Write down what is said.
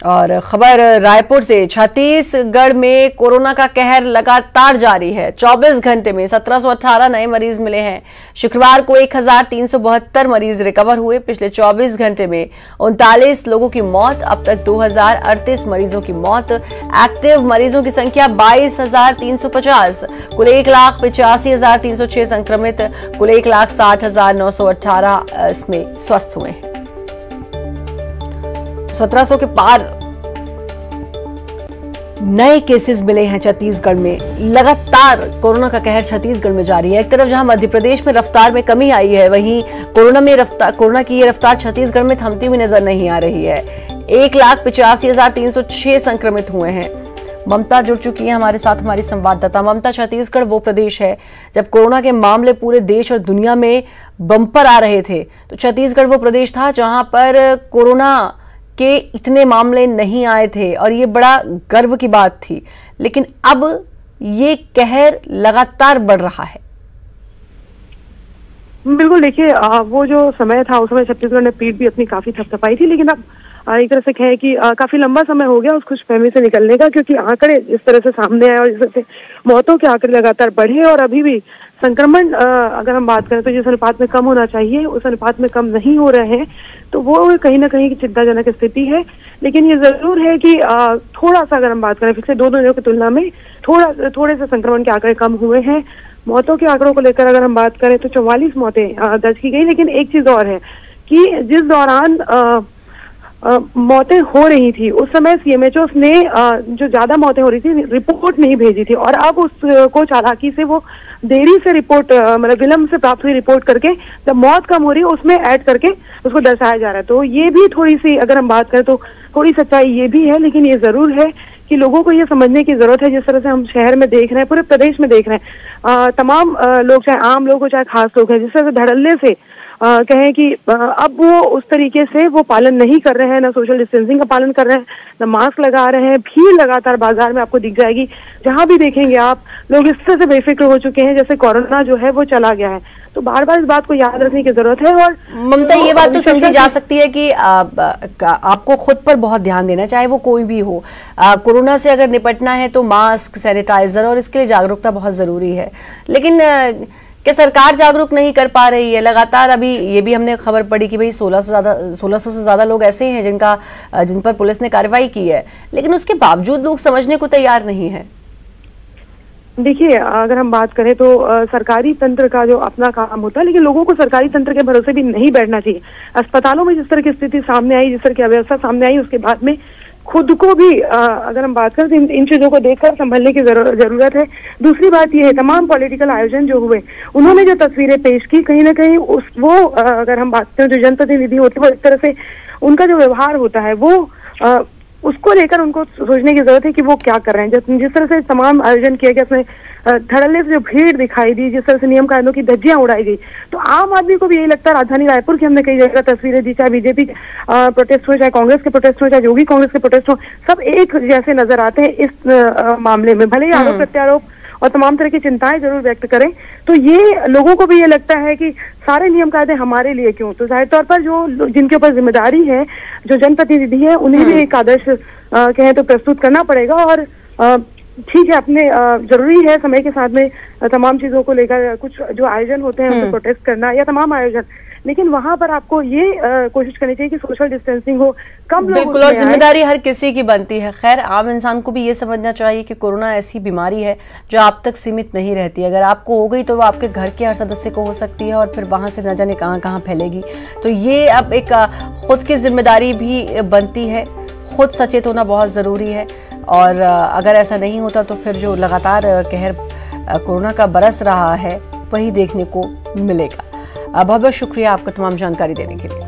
और खबर रायपुर से, छत्तीसगढ़ में कोरोना का कहर लगातार जारी है। 24 घंटे में 1718 नए मरीज मिले हैं। शुक्रवार को 1372 मरीज रिकवर हुए। पिछले 24 घंटे में 39 लोगों की मौत। अब तक 2038 मरीजों की मौत। एक्टिव मरीजों की संख्या 22,350। कुल 1,85,306 संक्रमित, कुल 1,60,918 इसमें स्वस्थ हुए हैं। 1700 के पार नए केसेस मिले हैं छत्तीसगढ़ में। लगातार कोरोना का कहर छत्तीसगढ़ में जारी है। एक तरफ जहां मध्य प्रदेश में रफ्तार में कमी आई है, वहीं कोरोना की ये रफ्तार छत्तीसगढ़ में थमती हुई नजर नहीं आ रही है। 1,85,306 संक्रमित हुए हैं। ममता जुड़ चुकी है हमारे साथ, हमारी संवाददाता। ममता, छत्तीसगढ़ वो प्रदेश है जब कोरोना के मामले पूरे देश और दुनिया में बम्पर आ रहे थे, तो छत्तीसगढ़ वो प्रदेश था जहां पर कोरोना के इतने मामले नहीं आए थे और ये बड़ा गर्व की बात थी। लेकिन अब ये कहर लगातार बढ़ रहा है। बिल्कुल, देखिए वो जो समय था उस समय छत्तीसगढ़ ने पीठ भी अपनी काफी थपथपाई थी, लेकिन अब एक तरह से कहें कि काफी लंबा समय हो गया उस खुशफहमी से निकलने का, क्योंकि आंकड़े जिस तरह से सामने आए और जिस तरह से मौतों के आंकड़े लगातार बढ़े और अभी भी संक्रमण अगर हम बात करें तो जिस अनुपात में कम होना चाहिए उस अनुपात में कम नहीं हो रहे हैं, तो वो कहीं ना कहीं चिंताजनक स्थिति है। लेकिन ये जरूर है कि थोड़ा सा अगर हम बात करें पिछले 2 दिनों की तुलना में थोड़े से संक्रमण के आंकड़े कम हुए हैं। मौतों के आंकड़ों को लेकर अगर हम बात करें तो 44 मौतें दर्ज की गई। लेकिन एक चीज और है कि जिस दौरान मौतें हो रही थी उस समय सीएमएचओ ने जो ज्यादा मौतें हो रही थी रिपोर्ट नहीं भेजी थी, और अब उसको चालाकी से वो देरी से रिपोर्ट मतलब विलंब से प्राप्त हुई रिपोर्ट करके जब मौत कम हो रही है उसमें ऐड करके उसको दर्शाया जा रहा है। तो ये भी थोड़ी सी अगर हम बात करें तो थोड़ी सच्चाई ये भी है। लेकिन ये जरूर है कि लोगों को ये समझने की जरूरत है, जिस तरह से हम शहर में देख रहे हैं, पूरे प्रदेश में देख रहे हैं, तमाम लोग, चाहे आम लोग हो चाहे खास लोग हैं, जिस तरह से धड़ल्ले से कहें कि अब वो उस तरीके से वो पालन नहीं कर रहे हैं, ना सोशल डिस्टेंसिंग का पालन कर रहे हैं, ना मास्क लगा रहे हैं। भीड़ लगातार बाजार में आपको दिख जाएगी, जहां भी देखेंगे आप लोग इस तरह से बेफिक्र हो चुके हैं जैसे कोरोना जो है वो चला गया है। तो बार बार इस बात को याद रखने की जरूरत है। और ममता, ये बात तो समझी जा सकती है कि आपको खुद पर बहुत ध्यान देना, चाहे वो कोई भी हो। कोरोना से अगर निपटना है तो मास्क, सैनिटाइजर और इसके लिए जागरूकता बहुत जरूरी है। लेकिन क्या सरकार जागरूक नहीं कर पा रही है? लगातार अभी ये भी हमने खबर पड़ी कि भाई 1600 से ज्यादा लोग ऐसे हैं जिन पर पुलिस ने कार्रवाई की है, लेकिन उसके बावजूद लोग समझने को तैयार नहीं है। देखिए, अगर हम बात करें तो सरकारी तंत्र का जो अपना काम होता है, लेकिन लोगों को सरकारी तंत्र के भरोसे भी नहीं बैठना चाहिए। अस्पतालों में जिस तरह की स्थिति सामने आई, जिस तरह की अव्यवस्था सामने आई, उसके बाद में खुद को भी अगर हम बात करें तो इन चीजों को देखकर संभलने की जरूरत है। दूसरी बात यह है, तमाम पॉलिटिकल आयोजन जो हुए, उन्होंने जो तस्वीरें पेश की, कहीं ना कहीं अगर हम बात करें जो जनप्रतिनिधि होते हैं वो एक तरह से उनका जो व्यवहार होता है वो उसको लेकर उनको सोचने की जरूरत है कि वो क्या कर रहे हैं। जिस तरह से तमाम आयोजन किया गया, उसमें धड़ल्ले से जो भीड़ दिखाई दी, जिस तरह से नियम कानूनों की धज्जियां उड़ाई गई, तो आम आदमी को भी यही लगता है। राजधानी रायपुर की हमने कई जगह तस्वीरें दी, चाहे बीजेपी प्रोटेस्ट हो, चाहे कांग्रेस के प्रोटेस्ट हो, चाहे योगी कांग्रेस के प्रोटेस्ट हो, सब एक जैसे नजर आते हैं इस मामले में। भले ही आरोप प्रत्यारोप और तमाम तरह की चिंताएं जरूर व्यक्त करें, तो ये लोगों को भी ये लगता है कि सारे नियम कायदे हमारे लिए क्यों। तो जाहिर तौर पर जो जिनके ऊपर जिम्मेदारी है, जो जनप्रतिनिधि है, उन्हें भी एक आदर्श कहें तो प्रस्तुत करना पड़ेगा। और ठीक है, अपने जरूरी है समय के साथ में तमाम चीजों को लेकर कुछ जो आयोजन होते हैं उनको प्रोटेस्ट करना या तमाम आयोजन, लेकिन वहां पर आपको ये कोशिश करनी चाहिए कि सोशल डिस्टेंसिंग हो, कम लोग। बिल्कुल, और जिम्मेदारी हर किसी की बनती है। खैर, आम इंसान को भी ये समझना चाहिए कि कोरोना ऐसी बीमारी है जो आप तक सीमित नहीं रहती। अगर आपको हो गई तो वो आपके घर के हर सदस्य को हो सकती है और फिर वहां से न जाने कहां कहां फैलेगी। तो ये अब एक खुद की जिम्मेदारी भी बनती है, खुद सचेत होना बहुत जरूरी है। और अगर ऐसा नहीं होता तो फिर जो लगातार कहर कोरोना का बरस रहा है वही देखने को मिलेगा। बहुत बहुत शुक्रिया आपका तमाम जानकारी देने के लिए।